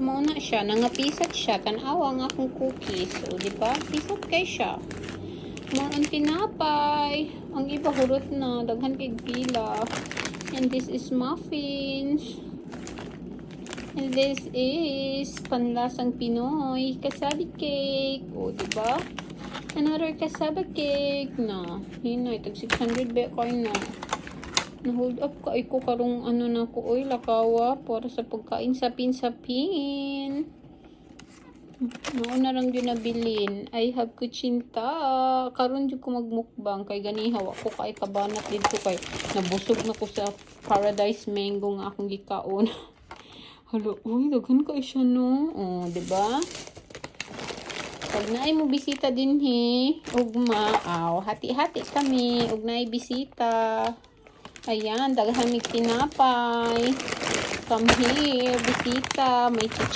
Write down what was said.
mo na siya, nangapisat siya, tanawa ang akong cookies. O, diba? Pisat kay siya. More on tinapay. Ang iba hurot na, daghan kay pila. And this is muffins. And this is panlasang Pinoy, cassava cake. O, diba? Another cassava cake na. Hinay, tag 600 ba kayo na. Na-hold up ka ko karong ano na ko oy lakawa para sa pagkain sapin-sapin. Nauna lang yun nabilin. I have kutsinta. Karon jud ko magmukbang kay ganiha wa ko kay kabanat dito kay nabusog na ko sa Paradise Mango nga akong gikaon. Halo, uy daghan kay siya no. Oh, di ba? Pag naay mo bisita din ugma, hati-hati kami ug naay bisita. Ayan, daghan mig tinapay. Come here, bisita. May